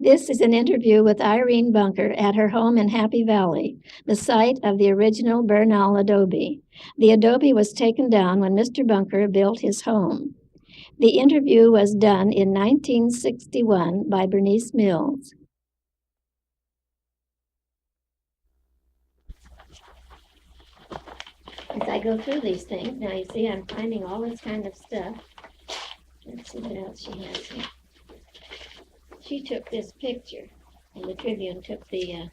This is an interview with Irene Bunker at her home in Happy Valley, the site of the original Bernal adobe. The adobe was taken down when Mr. Bunker built his home. The interview was done in 1961 by Bernice Mills. As I go through these things, now you see I'm finding all this kind of stuff. Let's see what else she has here. She took this picture, and the Tribune took the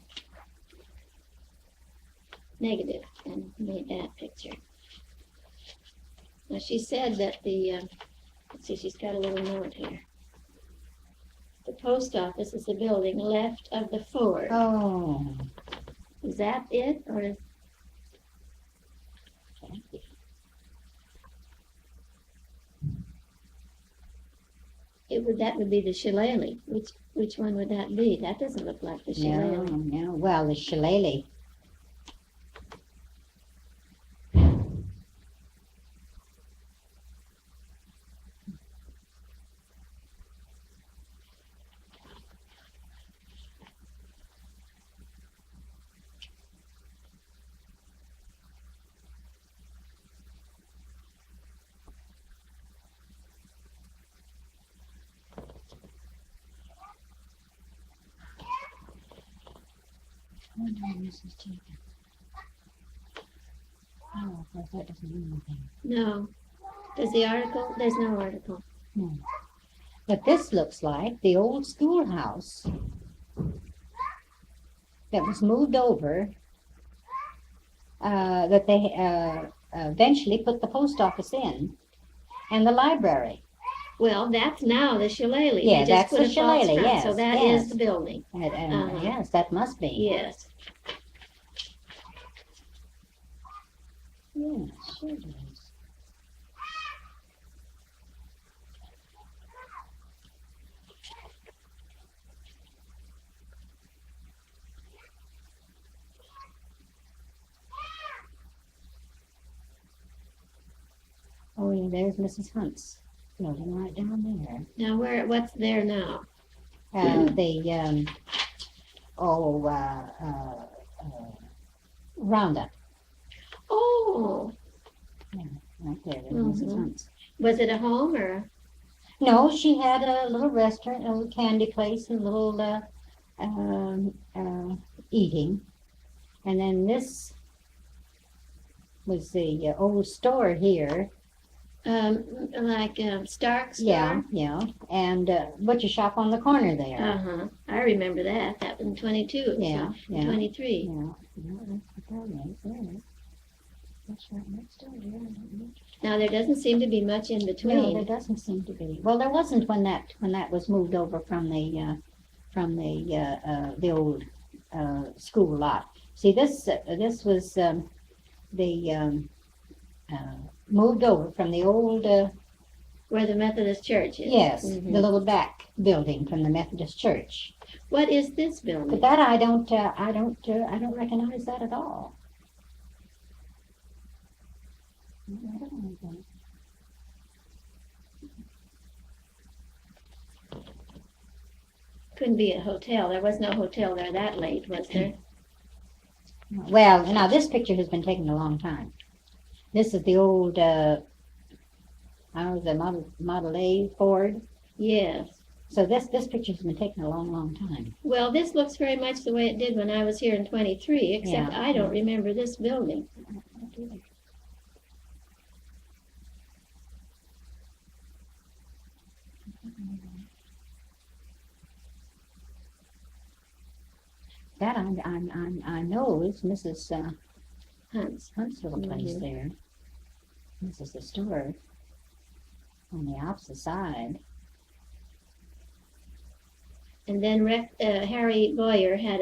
negative and made that picture. Now she said that the, let's see, she's got a little note here. The post office is the building left of the Ford. Oh. Is that it, or is... That would be the shillelagh. Which one would that be? That doesn't look like the shillelagh. No. Well, the shillelagh. Mrs. Jacob. Oh, of course, that doesn't mean anything. No. Does the article? There's no article. No. But this looks like the old schoolhouse that was moved over, that they eventually put the post office in, and the library. Well, that's now the shillelagh. Yeah, that's the shillelagh, yes. So that is the building. Yes, that must be. Yes. Yes, sure it is. Oh, yeah, there's Mrs. Hunt's building right down there. Now, what's there now? Roundup. Oh. Yeah, right there, there's Mrs. Hunt's. Was it a home or? No, she had a little restaurant, a little candy place, a little eating. And then this was the old store here. Like Stark's store? Yeah. And butcher shop on the corner there. Uh-huh. I remember that. That was in 22. Yeah, so yeah. 23. Yeah, that's the building there. That's right next door here. Now, there doesn't seem to be much in between. No, there doesn't seem to be. Well, there wasn't when that was moved over from the old school lot. See, this was moved over from the old where the Methodist Church is. Yes, the little back building from the Methodist Church. What is this building? But that I don't recognize that at all. Couldn't be a hotel. There was no hotel there that late, was there? Well, now this picture has been taken a long time. This is the old, the Model A Ford. Yes. So this picture has been taken a long, long time. Well, this looks very much the way it did when I was here in 23, except I don't remember this building. That I know is Mrs. Hunt's little place there. This is the store on the opposite side. And then Harry Boyer had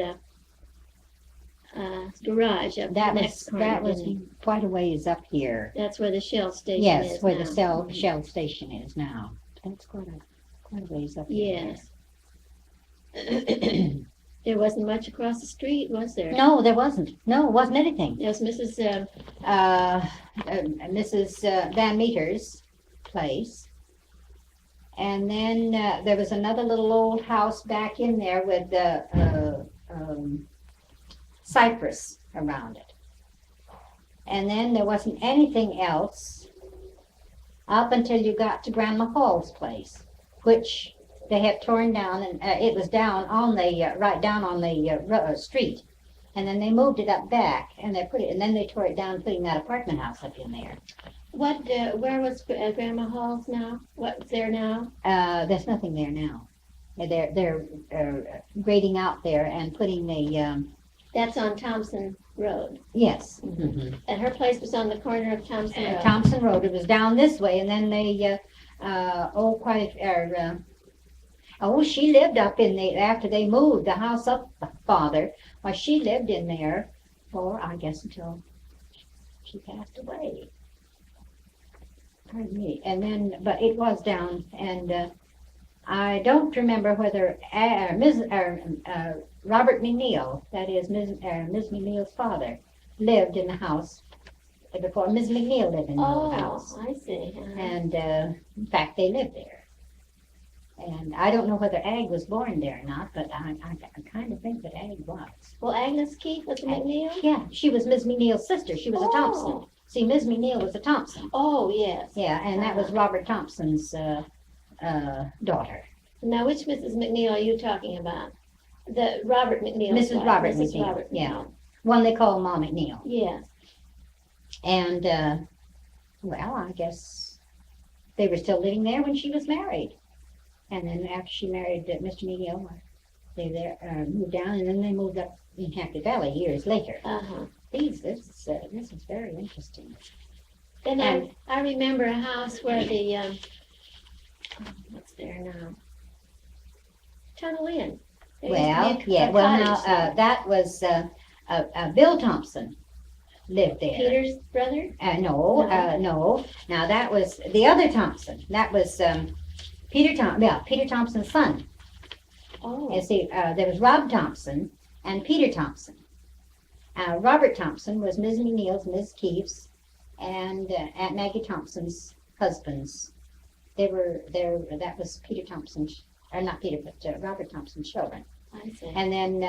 a garage up the next corner. That was quite a ways up here. That's where the Shell station is. Yes, where now. the Shell station is now. That's quite a ways up here. Yes. There wasn't much across the street, was there? No, there wasn't. No, it wasn't anything. There was Mrs. Mrs. Van Meter's place, And then there was another little old house back in there with the cypress around it. And then there wasn't anything else up until you got to Grandma Hall's place, which they had torn down, and it was down on the right down on the street. And then they moved it up back, and and then they tore it down, putting that apartment house up in there. What? Where was Grandma Hall's now? What's there now? There's nothing there now. They're grading out there and putting the That's on Thompson Road. yes. Mm-hmm. And her place was on the corner of Thompson Road. Thompson Road. It was down this way, and then they she lived up in there after they moved the house up farther. Well, she lived in there for I guess until she passed away. Pardon me. And then, but it was down, and I don't remember whether Robert McNeil, that is Ms. McNeil's father, lived in the house before Ms. McNeil lived in the old house. Oh, I see. And in fact, they lived there. And I don't know whether Ag was born there or not, but I kind of think that Ag was. Well, Agnes Keith was a McNeil? Yeah, she was Ms. McNeil's sister. She was a Thompson. See, Ms. McNeil was a Thompson. Oh, yes. Yeah, and that was Robert Thompson's daughter. Now, which Mrs. McNeil are you talking about? The Robert McNeil. Mrs. Robert McNeil. Robert Yeah, one they call Ma McNeil. Yes. And well, I guess they were still living there when she was married. And then after she married Mr. McNeil, they moved down, and then they moved up in Happy Valley years later. Uh-huh. This is very interesting. Then I remember a house where the what's there now? Tunnel Inn. There used to be a cottage there. That was Bill Thompson lived there. Peter's brother? No. Now that was the other Thompson. That was Peter Thompson's son. Oh. You see, there was Rob Thompson and Peter Thompson. Robert Thompson was Ms. McNeil's, Ms. Keefe's, and Aunt Maggie Thompson's husbands. They were there. That was Peter Thompson's, or not Peter, but Robert Thompson's children. I see. And then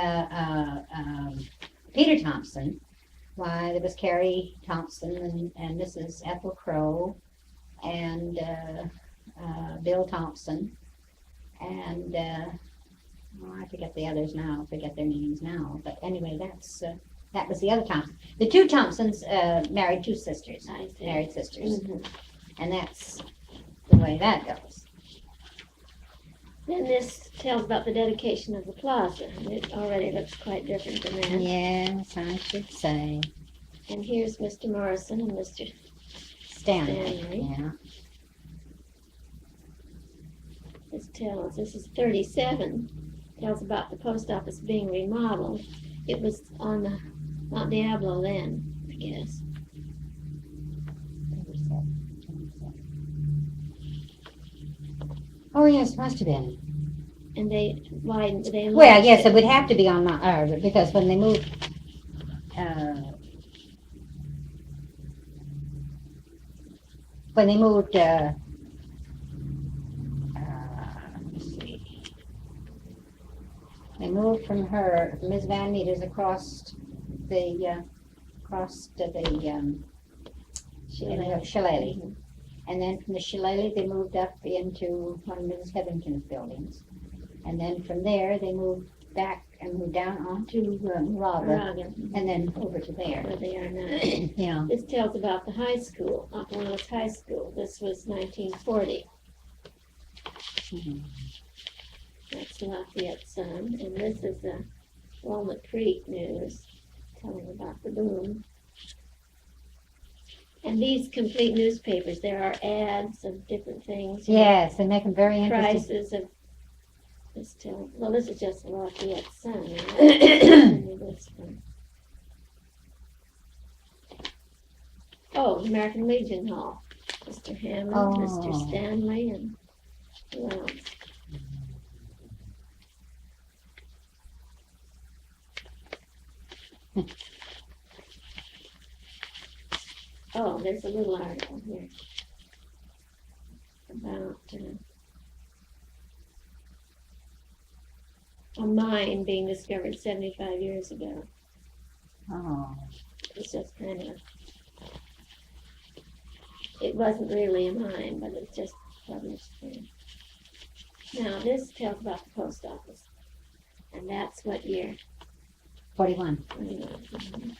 Peter Thompson. Why, there was Carrie Thompson and Mrs. Ethel Crow, and Bill Thompson, and I forget the others now. I forget their names now. But anyway, that was the other Thompson. The two Thompsons married two sisters. I see. Married sisters. Mm-hmm. And that's the way that goes. Then this tells about the dedication of the plaza. It already looks quite different than that. Yes, I should say. And here's Mr. Morrison and Mr. Stanley. Yeah. This is 37. Tells about the post office being remodeled. It was on Mount Diablo then, I guess. Oh yes, must have been. And they widened. Well, yes, it would have to be on Mount because when they moved. Let's see. They moved from Ms. Van Meters across the Shillelagh. Mhm. And then from the Shillelagh, they moved up into one of Mrs. Hetherington's buildings. And then from there, they moved back and moved down onto Moraga, and then over to there. Where they are now. Yeah. This tells about the high school, Oklahoma's high school. This was 1940. Mhm. That's Lafayette Sun. And this is the Walnut Creek News, telling about the boom. And these complete newspapers, there are ads of different things. Yes, they make them very interesting. Prices of this this is just the Lafayette Sun. This one. Oh, American Legion Hall. Mr. Hammond, Mr. Stanley, and who else? Oh, there's a little article here about a mine being discovered 75 years ago. Oh, It's just kind of, it wasn't really a mine, but it's just published here. Now, this tells about the post office. And that's what year? 41. Mhm.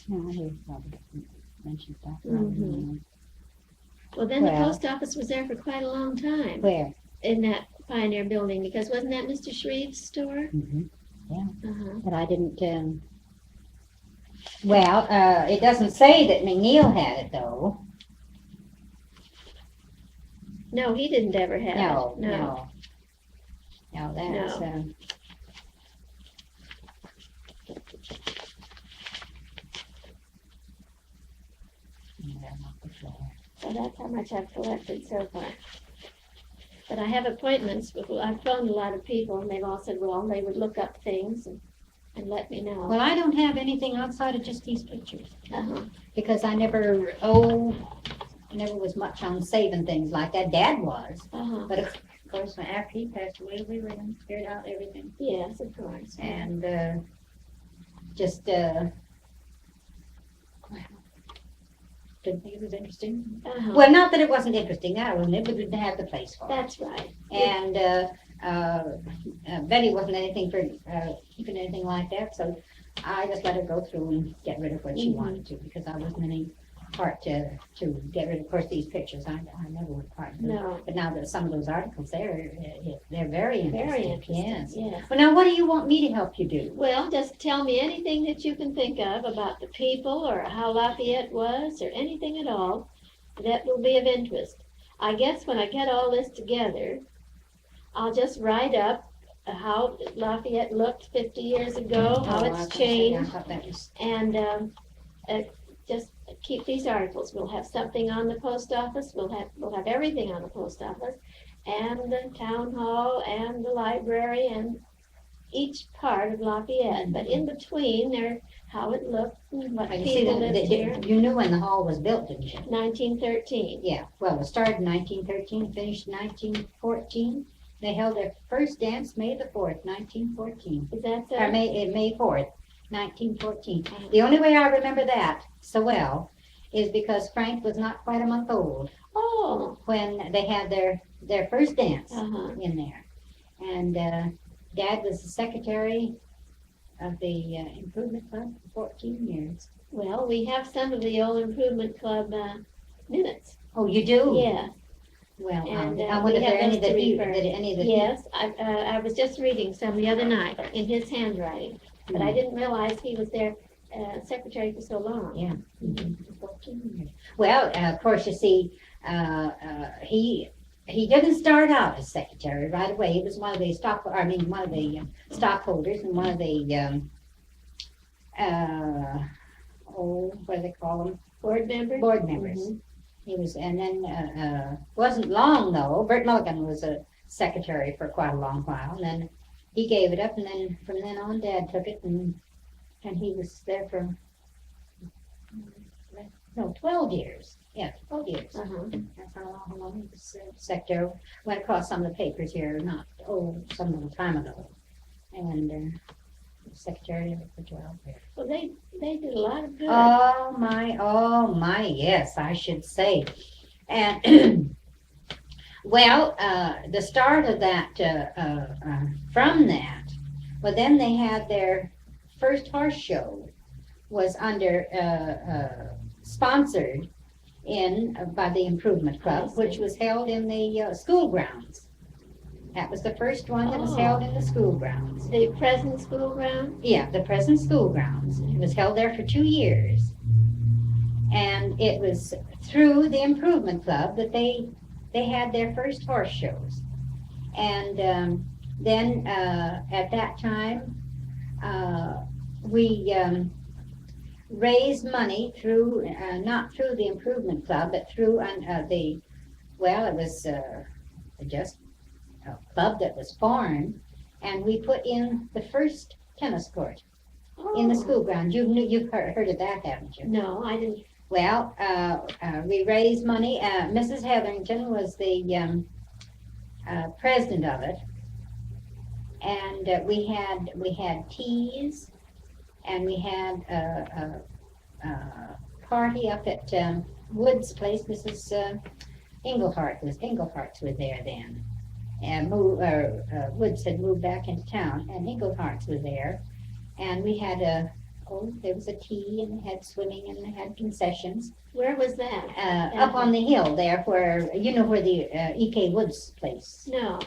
No, he probably mentioned that. Mhm. Well, then the Well- post office was there for quite a long time Where? in that Pioneer building, because wasn't that Mr. Shreve's store? Mm-hmm. Uh-huh. But I didn't, well, it doesn't say that McNeil had it, though. No, he didn't ever have No, it. no. No, that's, No. So that's how much I've collected so far. But I have appointments with, I've phoned a lot of people, and they've all said, well, they would look up things and let me know. Well, I don't have anything outside of just these pictures. Uh-huh. Because I never was much on saving things like that. Dad was. Uh-huh. But of course, after he passed away, we cleared out everything. Yes, of course. And just, didn't think it was interesting. Uh-huh. Well, not that it wasn't interesting, I wouldn't, but we didn't have the place for it. That's right. And Betty wasn't anything for keeping anything like that, so I just let her go through and get rid of what she Mhm. wanted to, because I wasn't any part to get rid of course, these pictures. I never was part of them. No. But now that some of those articles, they're very interesting. Very interesting. Yes. Yes. Well, now what do you want me to help you do? Well, just tell me anything that you can think of about the people or how Lafayette was or anything at all that will be of interest. I guess when I get all this together, I'll just write up how Lafayette looked 50 years ago, how Oh, I it's was gonna say, changed, I thought that was, and just keep these articles. We'll have something on the post office. We'll have everything on the post office, and the town hall, and the library, and each part of Lafayette. But in between, there how it looked and what I can see people that, lived here. you knew when the hall was built, didn't you? 1913. Yeah, well, it started in 1913, finished in 1914. They held their first dance May the 4th, 1914. Is that so? Or May 4th, 1914. The only way I remember that so well is because Frank was not quite a month old Oh. when they had their first dance Uh-huh. in there. And Dad was the secretary of the Improvement Club for 14 years. Well, we have some of the old Improvement Club minutes. Oh, you do? Yeah. Well, And, I we wonder if have there are any those to that he, refer. that any that Yes, I was just reading some the other night in his handwriting, but I didn't realize he was their secretary for so long. Yeah. 14 years. Well, of course, you see, he didn't start out as secretary right away. He was one of the stockholders and one of the what do they call them? Board member? Board members. Mhm. He was, and then wasn't long though. Bert Mulligan was a secretary for quite a long while, and then he gave it up, and then from then on, Dad took it, and he was there for 12 years. Yeah, 12 years. Uh-huh. That's how long he was secretary. Went across some of the papers here, some little time ago, and secretary for 12 years. Well, they did a lot of good. Oh my, yes, I should say. And well, the start of that, from that, well, then they had their first horse show was sponsored by the Improvement Club, which was held in the school grounds. That was the first one that was held in the school grounds. The present school ground? Yeah, the present school grounds. It was held there for 2 years. And it was through the Improvement Club that they had their first horse shows. And then at that time, we raised money through, not through the Improvement Club, but through it was just a club that was formed, and we put in the first tennis court in the school ground. You've heard of that, haven't you? No, I didn't. Well, we raised money. Mrs. Hetherington was the president of it, and we had teas, and we had a party up at Wood's place. Mrs. Englehart's was there then, and Woods had moved back into town, and Englehart's was there, and we had there was a tea, and they had swimming, and they had concessions. Where was that? Up on the hill there, where where the E.K. Woods place. No.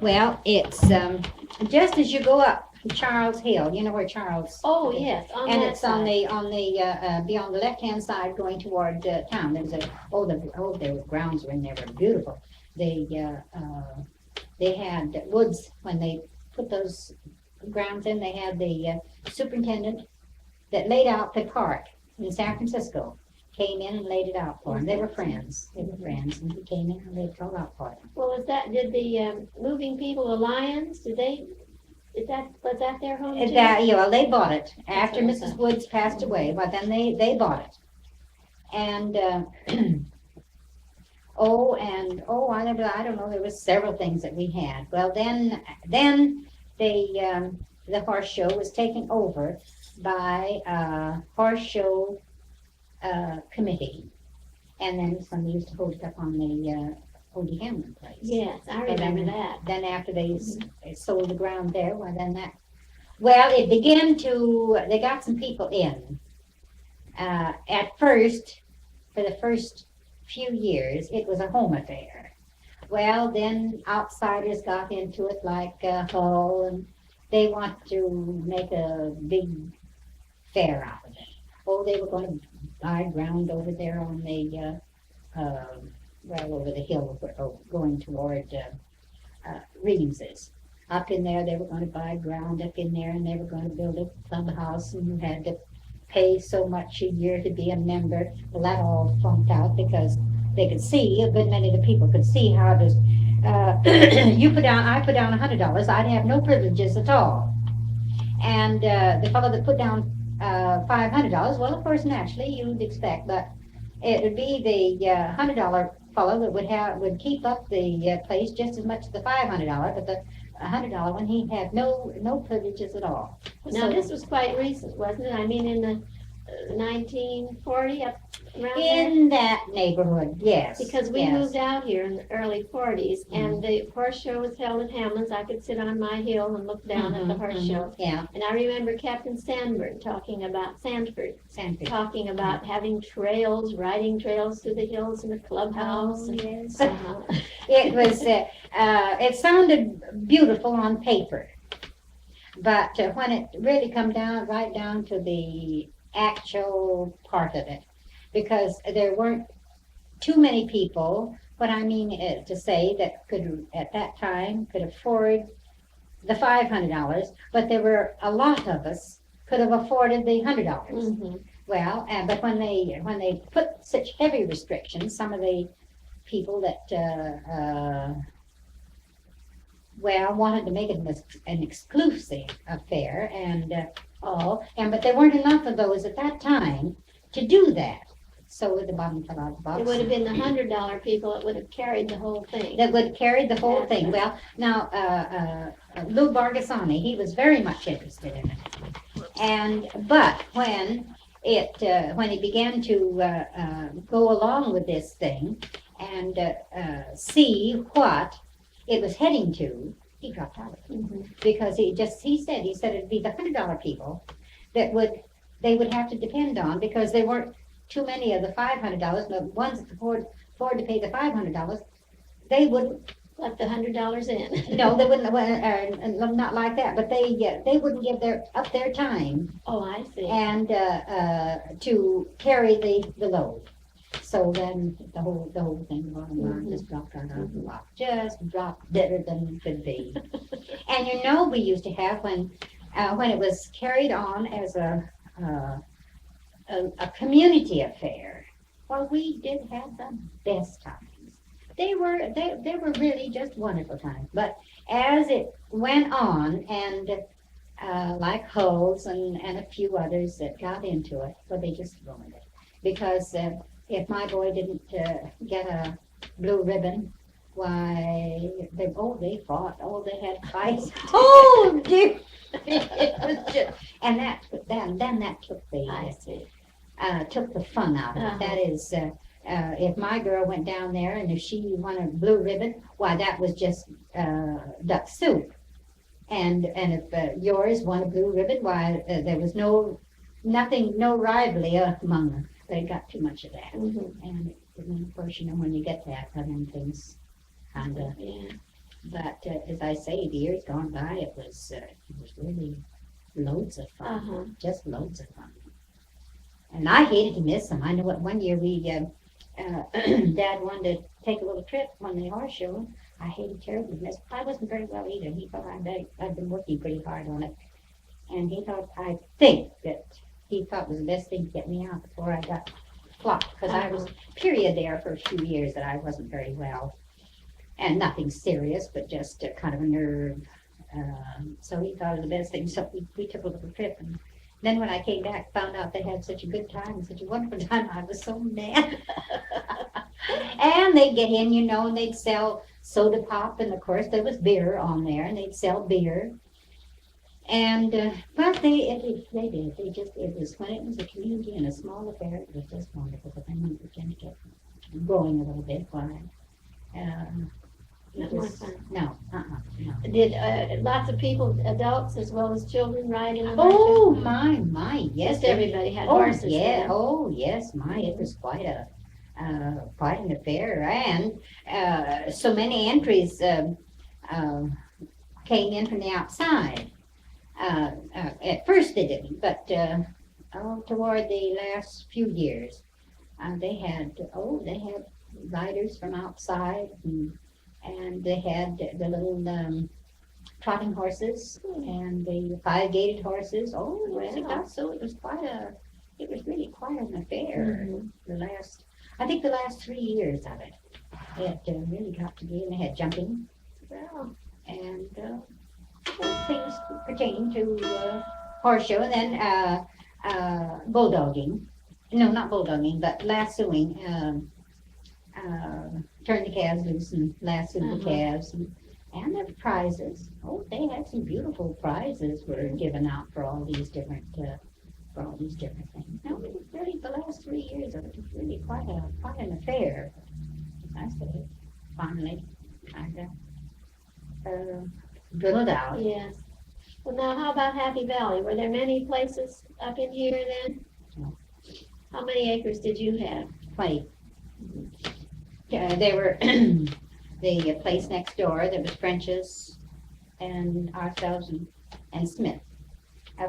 Well, it's just as you go up Charles Hill. You know where Charles? Oh, yes, on And that it's side. on the beyond the left hand side going toward town. There's the grounds were in there were beautiful. They had Woods when they put those grounds in. They had the superintendent that laid out the park in San Francisco. Came in and laid it out for him. They were friends. They were friends, and he came in and laid it all out for them. Well, did the Moving People Alliance, was that their home too? They bought it after That's Mrs. awesome. Woods passed away. But then they bought it, and I don't know. There was several things that we had. Well, then the horse show was taken over by horse show committee, and then somebody used to hold it up on the O.D. Hamlin place. Yes, I And remember then- that. Then after they sold the ground there, it began to, they got some people in. At first, for the first few years, it was a home affair. Well, then outsiders got into it like Hull, and they want to make a big fair out of it. Oh, they were going to buy ground over there on the, over the hill, going toward Reams's. Up in there, they were going to buy ground up in there, and they were going to build a clubhouse, and you had to pay so much a year to be a member. Well, that all flunked out because they could see, a good many of the people could see how it was. I put down $100, I'd have no privileges at all. And the fellow that put down $500, well, of course, naturally, you'd expect, but it would be the $100 fellow that would keep up the place just as much as the $500, but the $100 one, he had no privileges at all. Now, this was quite recent, wasn't it? I mean, in the 1940, up around there? In that neighborhood, yes. Because we yes. moved out here in the early 40s, and the horse show was held at Hamlin's. I could sit on my hill and look down at the horse show. Yeah, And I remember Captain Sanford talking about talking about having trails, riding trails through the hills and the clubhouse. Oh, and, yes. uh-huh. It was, it sounded beautiful on paper, but when it really come right down to the actual part of it, because there weren't too many people, what I mean to say, that could, at that time, could afford the $500, but there were a lot of us could have afforded the $100. Mhm. Well, but when they put such heavy restrictions, some of the people that wanted to make it an exclusive affair, and but there weren't enough of those at that time to do that. So the bottom fell out of the box. It would have been the $100 people that would have carried the whole thing. That would carry the whole That's thing. right. Well, now Lou Bargasani, he was very much interested in it, but when he began to go along with this thing and see what it was heading to, he dropped out of it. Mhm. Because he said it'd be the $100 people that they would have to depend on, because there weren't too many of the $500. The ones that could afford to pay the $500, they wouldn't. Let the $100 in. No, they wouldn't. Not like that. But they wouldn't give up their time Oh, I see. and to carry the load. So then the whole thing, bottom line, just dropped right out of the box. Just dropped deader than it could be. And we used to have when it was carried on as a community affair. Well, we did have the best times. They were really just wonderful times. But as it went on, and like Hulls and a few others that got into it, well, they just ruined it. because if my boy didn't get a blue ribbon, why they fought. Oh, they had fights. Oh dear. It was just, and then that took I see. took the fun out of it. Uh-huh. That is, if my girl went down there and if she won a blue ribbon, why that was just duck soup. And if yours won a blue ribbon, why there was no rivalry among them. They got too much of that. Mm-hmm. And then, of course, when you get that, then things kind of. Yeah. But as I say, the years gone by, it was really loads of fun, Uh-huh. just loads of fun. And I hated to miss them. I know what one year we, Dad wanted to take a little trip on the horse show. I hated terribly to miss. I wasn't very well either. He thought I'd been working pretty hard on it, and I think that he thought it was the best thing to get me out before I got flopped, because I was period there for a few years that I wasn't very well, and nothing serious, but just kind of a nerve. So he thought it was the best thing. So we took a little trip, and then when I came back, found out they had such a good time and such a wonderful time. I was so mad. And they'd get in, and they'd sell soda pop, and of course there was beer on there, and they'd sell beer. And but they did. It was when it was a community and a small affair. It was just wonderful. But then we began to get going a little bit. Why? Not more fun. No. Did lots of people, adults as well as children, ride in the Oh horses? my, yes. Just everybody had Oh horses. yeah. then. Oh yes, it was quite an affair, and so many entries came in from the outside. At first they didn't, but toward the last few years, they had riders from outside, and they had the little trotting horses and the 5-gated horses. Oh, yes, it Wow. does. So it was really quite an affair. Mhm. I think the last 3 years of it, it really got to be, and they had jumping Well, and things pertaining to horse show, and then bulldogging. No, not bulldogging, but lassoing. Turn the calves loose and lasso the calves, and the prizes. Oh, they had some beautiful prizes were given out for all these different things. No, it was really the last 3 years of it was really quite an affair. I say, finally, kind of drilled out. yes. Well, now how about Happy Valley? Were there many places up in here then? No. How many acres did you have? 20. They were the place next door. There was French's and ourselves and Smith.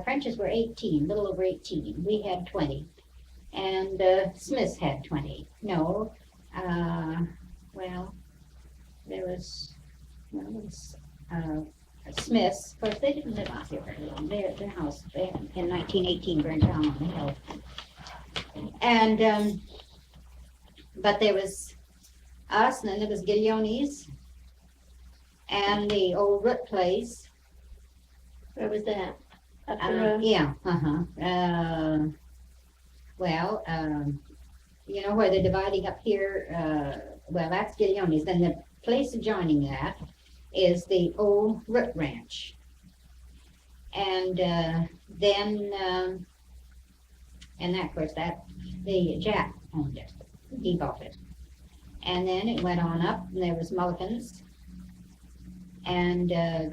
French's were 18, a little over 18. We had 20, and Smith's had 20. No, well, there was Smith's. Of course, they didn't live out here very long. Their house in 1918 burned down on the hill, and but there was us, and then there was Giglioni's, and the old root place. Where was that? Up the road? Yeah, well, where they're dividing up here, well, that's Giglioni's. Then the place adjoining that is the old root ranch. And then, and that, of course, the Jack owned it. He bought it. And then it went on up, and there was Mulligan's, and where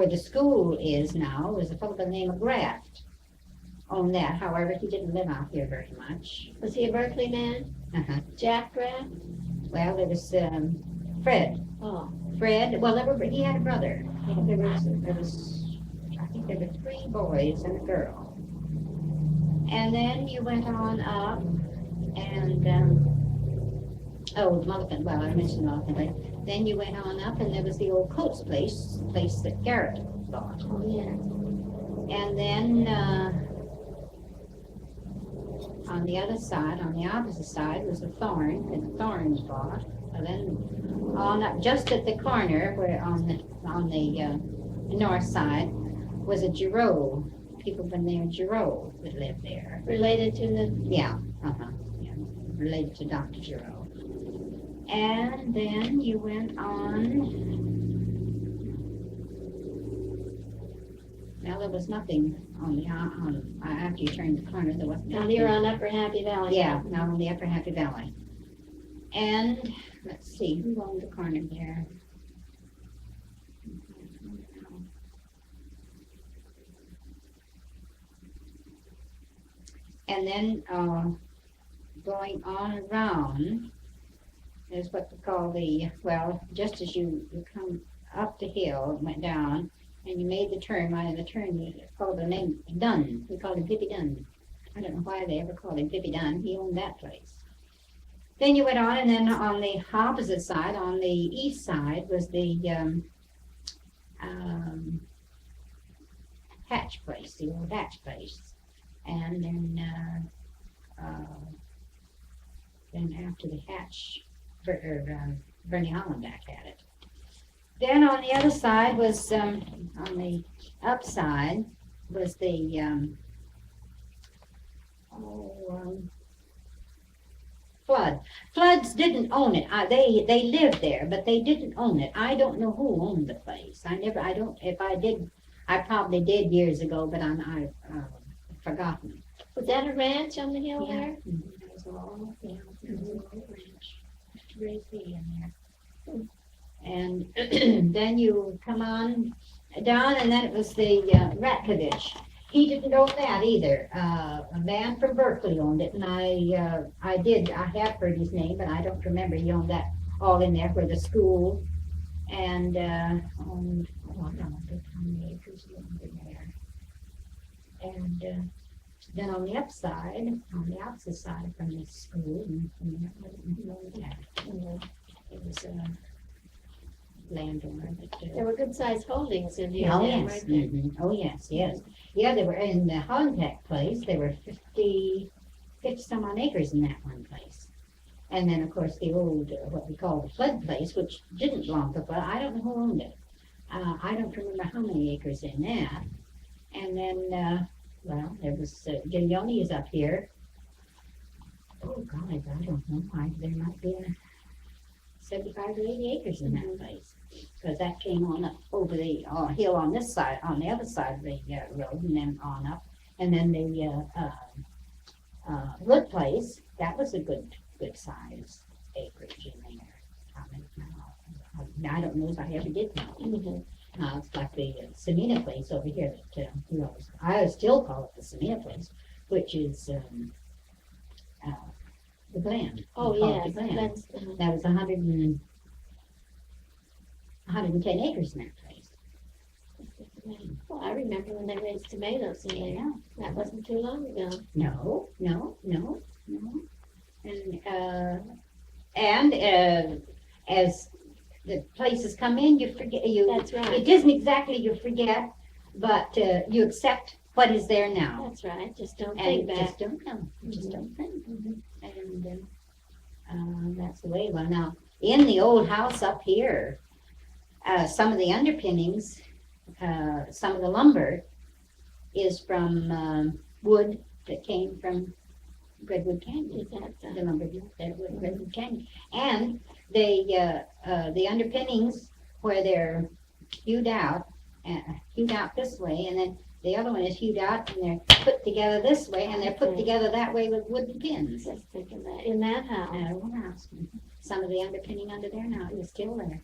the school is now was a fellow by the name of Graft owned that. However, he didn't live out here very much. Was he a Berkeley man? Jack Graff? Well, there was Fred. Oh. Fred. Well, he had a brother. There was I think there were 3 boys and a girl. And then you went on up, and Mulligan. Well, I mentioned Mulligan, but then you went on up, and there was the old Coates place that Garrett bought. Oh, yeah. And then on the opposite side, was the Thorn, and the Thorns bought. And then on up, just at the corner, where on the north side, was a Giroux, people from there, Giroux, that lived there. Related to the, Yeah, yeah, related to Dr. Giroux. And then you went on. Well, there was nothing on the after you turned the corner. There wasn't. now you're on Upper Happy Valley. Yeah, now on the Upper Happy Valley. And let's see, who owned the corner there? And then going on around is what we call just as you come up the hill, went down, and you made the turn, right in the turn, you called the name Dunn. We called him Pippi Dunn. I don't know why they ever called him Pippi Dunn. He owned that place. Then you went on, and then on the opposite side, on the east side, was the Hatch place, the old Hatch place. And then after the Hatch, Bernie Hollenbeck had it. Then on the other side was, on the upside, was the Flood. Floods didn't own it. They lived there, but they didn't own it. I don't know who owned the place. If I did, I probably did years ago, but I've forgotten. Was that a ranch on the hill Yeah. there? There was a long ranch. Raised hay in there. And then you come on down, and then it was the Ratkovich. He didn't own that either. A man from Berkeley owned it, and I have heard his name, but I don't remember. He owned that all in there where the school and owned, I don't know how many acres he owned in there. And then on the upside, on the opposite side from the school, and from there, I didn't know that. It was a landowner. There were good sized holdings in here. Oh, then, yes. weren't there? Mhm. Oh, yes, yes. Yeah, they were in the Hollenbeck place. There were 50 some odd acres in that one place. And then, of course, the old, what we call the flood place, which didn't belong to flood. I don't know who owned it. I don't remember how many acres in that. And then, there was, Giglione is up here. Oh, God, I don't know. There might be 75 to 80 acres in that place. Because that came on up over the hill on this side, on the other side of the road, and then on up. And then the wood place, that was a good size acreage in there. I don't know if I ever did know. Mm-hmm. It's like the Semina place over here that I still call it the Semina place, which is the Glen. Oh, We call it yes. the Glen. That's, That was 110 acres in that place. well, I remember when they raised tomatoes in there. Yeah. That wasn't too long ago. No. And as the places come in, you forget. That's right. It isn't exactly you forget, but you accept what is there now. That's right. Just don't And think back. just don't know. Just don't think. And that's the way. Well, now in the old house up here, some of the underpinnings, some of the lumber is from wood that came from Redwood Canyon. Is that, The lumber there at Redwood Canyon, and the underpinnings where they're hewed out this way, and then the other one is hewed out and they're put together this way, and they're put together that way with wooden pins. just thinking that in that house. House. Some of the underpinning under there now is still there.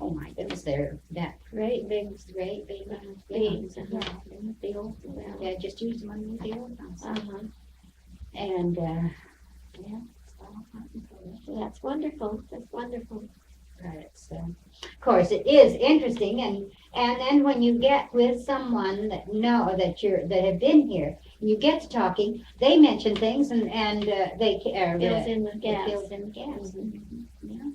Oh my goodness, they're that Great big great big beams. Yeah, big old. Yeah, just use them on the old house. And yeah, it's all That's wonderful. That's wonderful. right. So, of course, it is interesting, and then when you get with someone that have been here, you get to talking. They mention things, and they Fills in the it gaps. fills in the gaps. Yeah.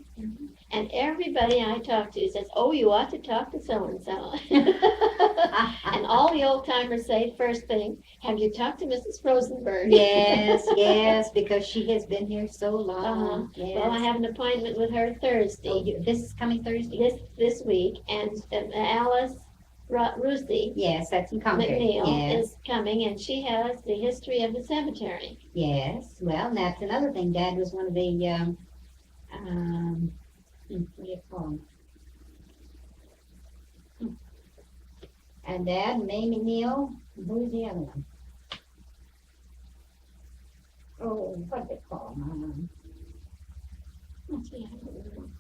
And everybody I talk to says, "Oh, you ought to talk to so and so." And all the old timers say first thing, "Have you talked to Mrs. Rosenberg?" Yes, because she has been here so long. Yes. Well, I have an appointment with her Thursday. This is coming Thursday. This week, and Alice Ruthie Yes, that's in Concord. McNeil Yes. is coming, and she has the history of the cemetery. Yes. Well, and that's another thing. Dad was one of the what do you call them? And Dad, and Mamie Neal. Who's the other one? Oh, what do they call them? What's the other one?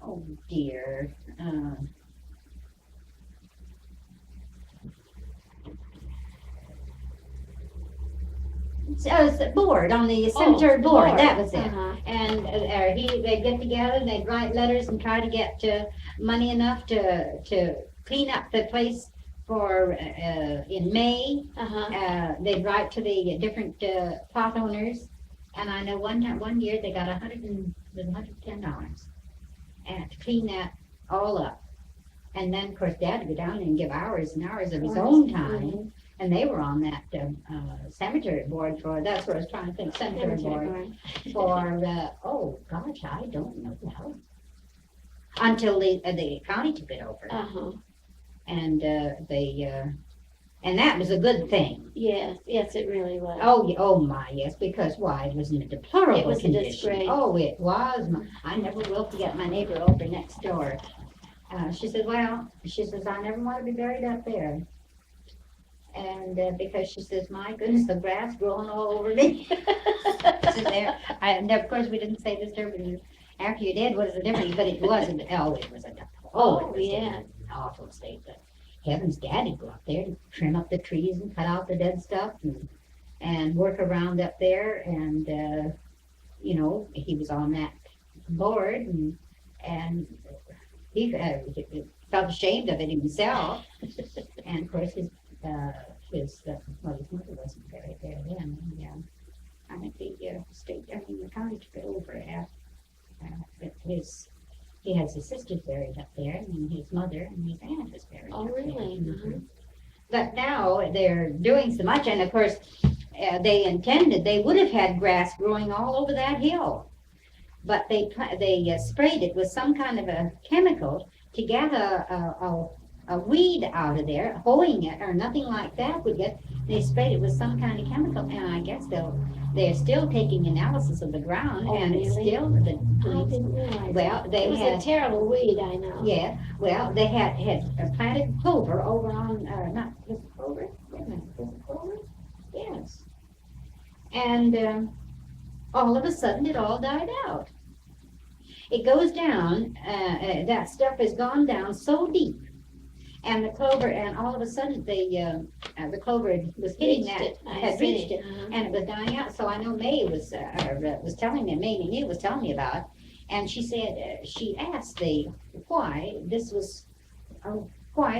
Oh dear. So it's the board on the cemetery board. That was it. Uh-huh. And they'd get together and they'd write letters and try to get money enough to clean up the place for in May. Uh-huh. They'd write to the different plot owners, and I know one year they got $110 and to clean that all up. And then of course Dad would go down and give hours and hours of his own time. Mm-hmm. And they were on that cemetery board that's what I was trying to think, cemetery board for, oh gosh, I don't know now. Until the county took it over. Uh-huh. And and that was a good thing. Yes, it really was. Oh my, yes, because why? It was in a deplorable It was condition. a disgrace. Oh, it was. I never will forget my neighbor over next door. She said, I never want to be buried up there. And because she says, my goodness, the grass growing all over me. And of course, we didn't say this to her, but after you did, what is the difference? But it wasn't. It was an awful state. But heavens, Daddy'd go up there and trim up the trees and cut out the dead stuff and work around up there. And, he was on that board and he felt ashamed of it himself. And of course, his mother wasn't buried there then. I think the county took it over he has his sisters buried up there, and his mother and his aunt is buried up there. Uh-huh. But now they're doing so much, and of course, they would have had grass growing all over that hill. But they sprayed it with some kind of a chemical to get a weed out of there. Hoeing it or nothing like that would get. They sprayed it with some kind of chemical, and I guess they're still taking analysis of the ground, and really? it's still I didn't realize. well, they it was had a terrible weed, I know. yeah. Well, they had planted clover over on not was it clover? Wait a minute, was it clover? Yes. And all of a sudden, it all died out. It goes down. That stuff has gone down so deep. And the clover, and all of a sudden the clover was hitting had reached it, and it was dying out. So I know May was telling me, Mamie Neal was telling me about it, and she said she asked why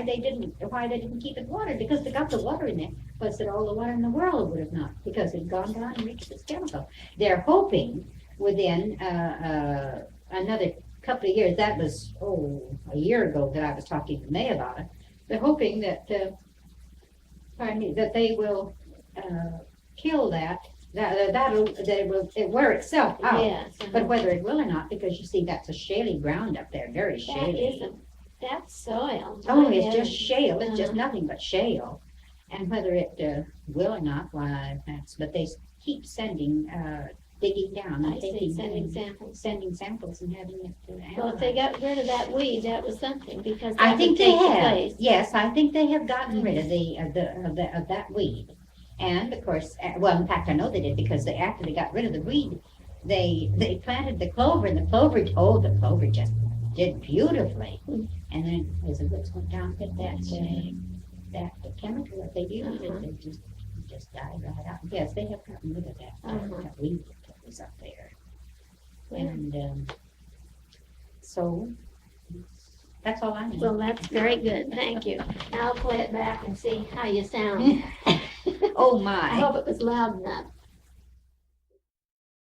they didn't keep it watered, because they got the water in there. But said all the water in the world would have not, because it had gone down and reached its chemical. They're hoping within another couple of years, that was a year ago that I was talking to May about it. They're hoping that that they will kill that it will wear itself out. Yes. Uh-huh. But whether it will or not, because you see that's a shaly ground up there, very shaly. That's soil. Oh, it's just shale. It's just nothing but shale. And whether it will or not, but they keep sending digging down. I see, sending samples and having it analyzed. Well, if they got rid of that weed, that was something, because I think they have. Place. Yes, I think they have gotten rid of of that weed. And of course, in fact, I know they did, because after they got rid of the weed, they planted the clover, and the clover just did beautifully. And then as the roots went down, hit that chemical that they used, it just died right out. Yes, they have gotten rid of that weed that was up there. And so that's all I know. Well, that's very good. Thank you. Now I'll play it back and see how you sound. Oh I my. hope it was loud enough.